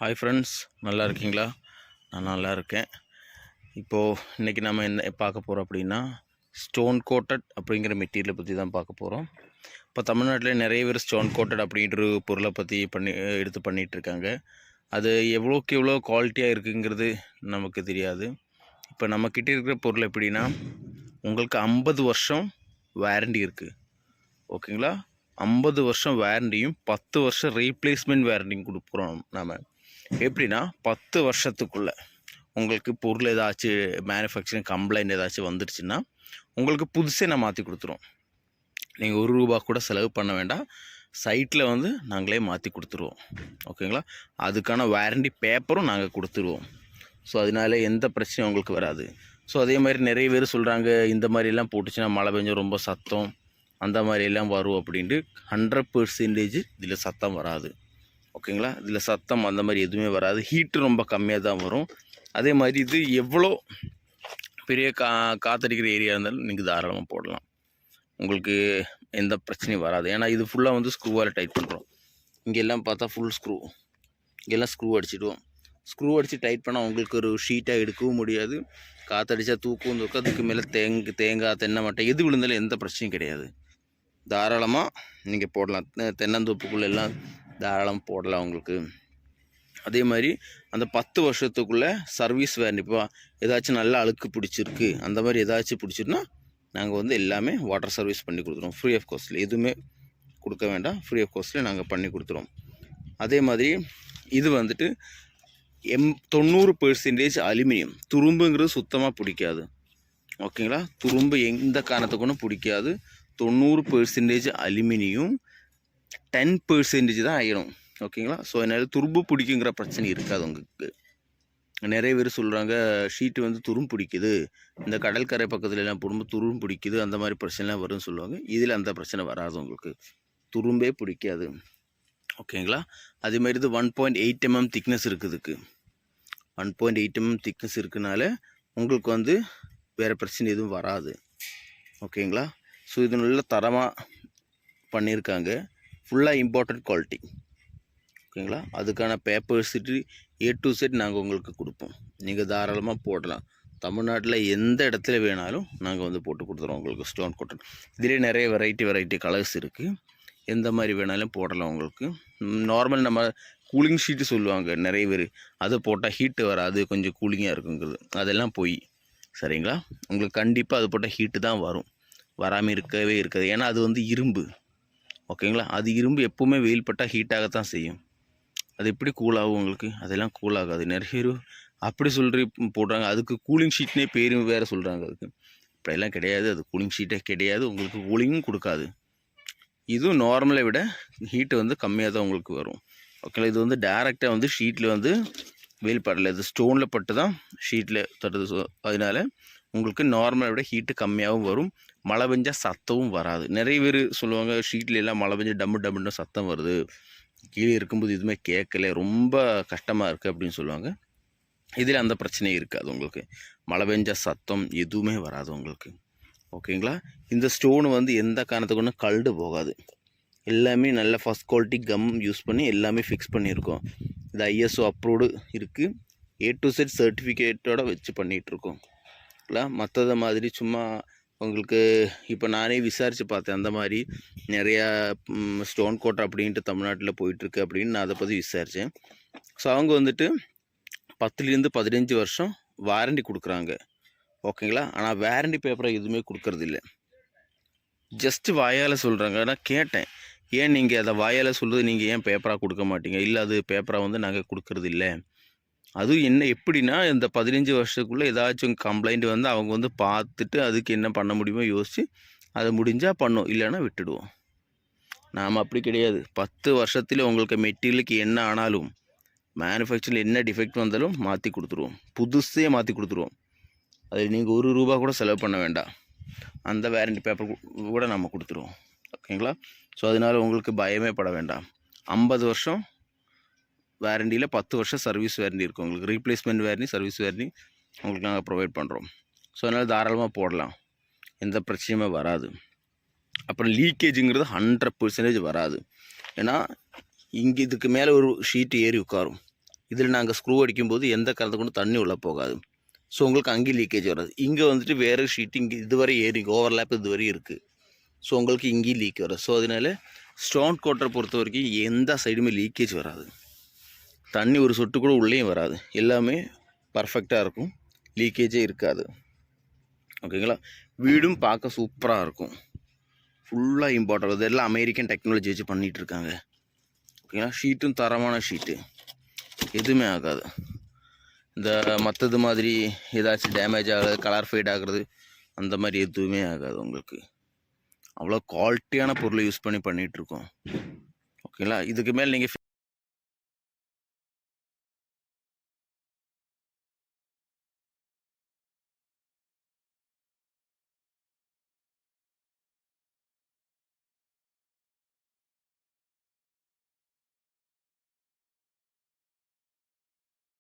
Hi friends, நல்லா இருக்கீங்களா? நான் நல்லா இருக்கேன். இப்போது இன்றைக்கி நம்ம என்ன பார்க்க போகிறோம் அப்படின்னா, ஸ்டோன் கோட்டட் அப்படிங்கிற மெட்டீரியலை பற்றி தான் பார்க்க போகிறோம். இப்போ தமிழ்நாட்டில் நிறைய பேர் ஸ்டோன் கோட்டட் அப்படின்ற பொருளை பற்றி எடுத்து பண்ணிகிட்ருக்காங்க. அது எவ்வளோக்கு எவ்வளோ குவாலிட்டியாக இருக்குங்கிறது நமக்கு தெரியாது. இப்போ நம்மக்கிட்ட இருக்கிற பொருள் எப்படின்னா, உங்களுக்கு 50 வருஷம் வாரண்டி இருக்குது. ஓகேங்களா? 50 வருஷம் வாரண்டியும் 10 வருஷம் ரீப்ளேஸ்மெண்ட் வாரண்டியும் கொடுக்குறோம். நாம் எப்படின்னா 10 வருஷத்துக்குள்ளே உங்களுக்கு பொருள் ஏதாச்சும் மேனுஃபேக்சரிங் கம்ப்ளைண்ட் ஏதாச்சும் வந்துடுச்சுன்னா உங்களுக்கு புதுசே நான் மாற்றி கொடுத்துருவோம். நீங்கள் ₹1 கூட செலவு பண்ண வேண்டாம். சைட்டில் நாங்களே மாற்றி கொடுத்துருவோம். ஓகேங்களா? அதுக்கான வாரண்டி பேப்பரும் நாங்கள் கொடுத்துருவோம். ஸோ அதனால எந்த பிரச்சனையும் உங்களுக்கு வராது. ஸோ அதே மாதிரி நிறைய பேர் சொல்கிறாங்க, இந்த மாதிரிலாம் போட்டுச்சுன்னா மழை பெஞ்சும் ரொம்ப சத்தம் அந்த மாதிரியெல்லாம் வரும் அப்படின்ட்டு. 100% இதில் சத்தம் வராது. ஓகேங்களா? இதில் சத்தம் அந்த மாதிரி எதுவுமே வராது. ஹீட்டு ரொம்ப கம்மியாக தான் வரும். அதே மாதிரி இது எவ்வளோ பெரிய காற்றடிக்கிற ஏரியா இருந்தாலும் நீங்கள் தாராளமாக போடலாம். உங்களுக்கு எந்த பிரச்சனையும் வராது. ஏன்னா இது ஃபுல்லாக ஸ்க்ரூவால் டைட் பண்ணுறோம். இங்கெல்லாம் பார்த்தா ஃபுல் ஸ்க்ரூ, இங்கெல்லாம் ஸ்க்ரூ அடிச்சிடுவோம். ஸ்க்ரூ அடித்து டைட் பண்ணால் உங்களுக்கு ஒரு ஷீட்டாக எடுக்கவும் முடியாது. காற்றடிச்சா தூக்கும் தூக்கம். அதுக்கு மேலே தேங்காய் தென்னை மட்டை எது விழுந்தாலும் எந்த பிரச்சனையும் கிடையாது. தாராளமாக நீங்கள் போடலாம். தென்னந்தோப்புக்குள்ளெல்லாம் தாராளமாக போடலாம் உங்களுக்கு. அதே மாதிரி அந்த 10 வருஷத்துக்குள்ளே சர்வீஸ் வாரண்டி. இப்போ ஏதாச்சும் நல்லா அழுக்கு பிடிச்சிருக்கு, அந்த மாதிரி ஏதாச்சும் பிடிச்சிருன்னா நாங்கள் எல்லாமே வாட்டர் சர்வீஸ் பண்ணி கொடுத்துருவோம். ஃப்ரீ ஆஃப் காஸ்ட்டில், எதுவுமே கொடுக்க வேண்டாம். ஃப்ரீ ஆஃப் காஸ்ட்டில் நாங்கள் பண்ணி கொடுத்துருவோம். அதே மாதிரி இது 90% அலுமினியம். துரும்புங்கிறது சுத்தமாக பிடிக்காது. ஓகேங்களா? துரும்பு எந்த காரணத்துக்கும் பிடிக்காது. 90% அலுமினியம், 10% தான் ஆயிடும். ஓகேங்களா? ஸோ அதனால் துரும்பு பிடிக்குங்கிற பிரச்சனை இருக்காது உங்களுக்கு. நிறைய பேர் சொல்கிறாங்க, ஷீட்டு துரும்பு பிடிக்குது, இந்த கடற்கரை பக்கத்துலலாம் போடும்போது துரும்பு பிடிக்குது, அந்த மாதிரி பிரச்சனைலாம் வரும்னு சொல்லுவாங்க. இதில் அந்த பிரச்சனை வராது உங்களுக்கு. துரும்பே பிடிக்காது. ஓகேங்களா? அதேமாதிரி இது 1.8 mm திக்னஸ் இருக்குதுக்கு. 1.8 mm திக்னஸ் இருக்குனால உங்களுக்கு வேறு பிரச்சனை எதுவும் வராது. ஓகேங்களா? ஸோ இது நல்ல தரமாக பண்ணியிருக்காங்க. ஃபுல்லாக இம்பார்ட்டன்ட் குவாலிட்டி. ஓகேங்களா? அதுக்கான பேப்பர்ஸ் A to Z நாங்கள் உங்களுக்கு கொடுப்போம். நீங்கள் தாராளமாக போடலாம். தமிழ்நாட்டில் எந்த இடத்துல வேணாலும் நாங்கள் போட்டு கொடுத்துருவோம் உங்களுக்கு ஸ்டோன் கோட்டன். இதிலே நிறைய வெரைட்டி கலர்ஸ் இருக்குது. எந்த மாதிரி வேணாலும் போடலாம் உங்களுக்கு. நார்மல் நம்ம கூலிங் ஷீட்டு சொல்லுவாங்க நிறைய பேர், அதை போட்டால் ஹீட்டு வராது, கொஞ்சம் கூலிங்காக இருக்குங்கிறது. அதெல்லாம் போய் சரிங்களா? உங்களுக்கு கண்டிப்பாக அது போட்டால் ஹீட்டு தான் வரும், வராமல் இருக்கவே இருக்காது. ஏன்னா அது இரும்பு. ஓகேங்களா? அது இரும்பு எப்போவுமே வெயில் பட்டால் ஹீட்டாகத்தான் செய்யும். அது எப்படி கூலாகும் உங்களுக்கு? அதெல்லாம் கூலாகாது. நிறைய பேர் அப்படி போடுறாங்க. அதுக்கு கூலிங் ஷீட்னே பேர் வேறு சொல்கிறாங்க. அதுக்கு அப்படியெல்லாம் கிடையாது. அது கூலிங் ஷீட்டே கிடையாது. உங்களுக்கு கூலிங்கும் கொடுக்காது. இதுவும் நார்மலை விட ஹீட்டு கம்மியாக தான் உங்களுக்கு வரும். ஓகேங்களா? இது டேரெக்டாக ஷீட்டில் வெயில் படலை. இது ஸ்டோனில் பட்டு தான் ஷீட்டில் தட்டுது. ஸோ அதனால் உங்களுக்கு நார்மலை விட ஹீட்டு கம்மியாகவும் வரும். மழை பெஞ்சால் சத்தமும் வராது. நிறைய பேர் சொல்லுவாங்க, ஷீட்டில் எல்லாம் மழை பெஞ்சால் டம்முன்னு சத்தம் வருது, கீழே இருக்கும்போது எதுவுமே கேட்கல, ரொம்ப கஷ்டமாக இருக்குது அப்படின்னு சொல்லுவாங்க. இதில் அந்த பிரச்சனையே இருக்காது உங்களுக்கு. மழை பெஞ்சால் சத்தம் எதுவுமே வராது உங்களுக்கு. ஓகேங்களா? இந்த ஸ்டோனு எந்த காரணத்துக்கு கல்டு போகாது. எல்லாமே நல்ல ஃபஸ்ட் குவாலிட்டி கம் யூஸ் பண்ணி எல்லாமே ஃபிக்ஸ் பண்ணியிருக்கோம். இது ISO அப்ரூவ்டு இருக்குது. A to Z சர்டிஃபிகேட்டோடு வச்சு பண்ணிகிட்ருக்கோம். இல்லை மற்றதை மாதிரி சும்மா உங்களுக்கு இப்போ நானே விசாரித்து பார்த்தேன். அந்த மாதிரி நிறையா ஸ்டோன் கோட் அப்படின்ட்டு தமிழ்நாட்டில் போயிட்டுருக்கு அப்படின்னு நான் அதை பற்றி விசாரித்தேன். ஸோ அவங்க 10 to 15 வருஷம் வாரண்டி கொடுக்குறாங்க. ஓகேங்களா? ஆனால் வாரண்டி பேப்பரை எதுவுமே கொடுக்கறதில்ல. ஜஸ்ட்டு வாயால் சொல்கிறாங்க. நான் கேட்டேன், ஏன் நீங்கள் அதை வாயால் சொல்கிறது, நீங்கள் ஏன் பேப்பராக கொடுக்க மாட்டீங்க? இல்லை, அது பேப்பராக நாங்கள் கொடுக்கறதில்ல. அதுவும் என்ன எப்படின்னா, இந்த 15 வருஷத்துக்குள்ளே ஏதாச்சும் கம்ப்ளைண்ட் அவங்க பார்த்துட்டு அதுக்கு என்ன பண்ண முடியுமோ யோசித்து அதை முடிஞ்சால் பண்ணும், இல்லைன்னா விட்டுடுவோம். நாம் அப்படி கிடையாது. 10 வருஷத்தில் உங்களுக்கு மெட்டீரியலுக்கு என்ன ஆனாலும், மேனுஃபேக்சரில் என்ன டிஃபெக்ட் வந்தாலும் மாற்றி கொடுத்துருவோம். புதுசே மாற்றி கொடுத்துருவோம். அதில் நீங்கள் ₹1 கூட செலவு பண்ண வேண்டாம். அந்த வாரண்டி பேப்பர் கூட நம்ம கொடுத்துருவோம். ஓகேங்களா? ஸோ அதனால் உங்களுக்கு பயமே பட வேண்டாம். 50 வருஷம் வாரண்டியில் 10 வருஷம் சர்வீஸ் வாரண்டி இருக்கும் உங்களுக்கு. ரீப்ளேஸ்மெண்ட் வாரண்டி, சர்வீஸ் வாரண்டி உங்களுக்கு நாங்கள் ப்ரொவைட் பண்ணுறோம். ஸோ அதனால் தாராளமாக போடலாம், எந்த பிரச்சனையுமே வராது. அப்புறம் லீக்கேஜுங்கிறது 100% வராது. ஏன்னா இங்கே இதுக்கு மேலே ஒரு ஷீட்டு ஏறி உட்காரும். இதில் நாங்கள் ஸ்க்ரூ அடிக்கும்போது எந்த காரணத்தை கொண்டு தண்ணி உள்ளே போகாது. ஸோ உங்களுக்கு அங்கேயும் லீக்கேஜ் வராது. இங்கே வந்துட்டு வேறு ஷீட் இங்கே இதுவரை ஏறிங்க ஓவர்லேப் இதுவரை இருக்குது. ஸோ உங்களுக்கு இங்கேயும் லீக் வராது. ஸோ அதனால ஸ்டோன் கோட்டரை பொறுத்த வரைக்கும் எந்த சைடுமே லீக்கேஜ் வராது. தண்ணி ஒரு சொட்டு கூட உள்ளேயும் வராது. எல்லாமே பர்ஃபெக்டாக இருக்கும். லீக்கேஜே இருக்காது. ஓகேங்களா? வீடும் பார்க்க சூப்பராக இருக்கும். ஃபுல்லாக இம்பார்ட் ஆகுது. எல்லாம் அமெரிக்கன் டெக்னாலஜி வச்சு பண்ணிகிட்ருக்காங்க. ஓகேங்களா? ஷீட்டும் தரமான ஷீட்டு, எதுவுமே ஆகாது. இந்த மற்றது மாதிரி ஏதாச்சும் டேமேஜ் ஆகுறது, கலர் ஃபேட் ஆகுறது, அந்த மாதிரி எதுவுமே ஆகாது உங்களுக்கு. அவ்வளோ குவாலிட்டியான பொருளை யூஸ் பண்ணிகிட்ருக்கோம். ஓகேங்களா? இதுக்கு மேலே நீங்கள்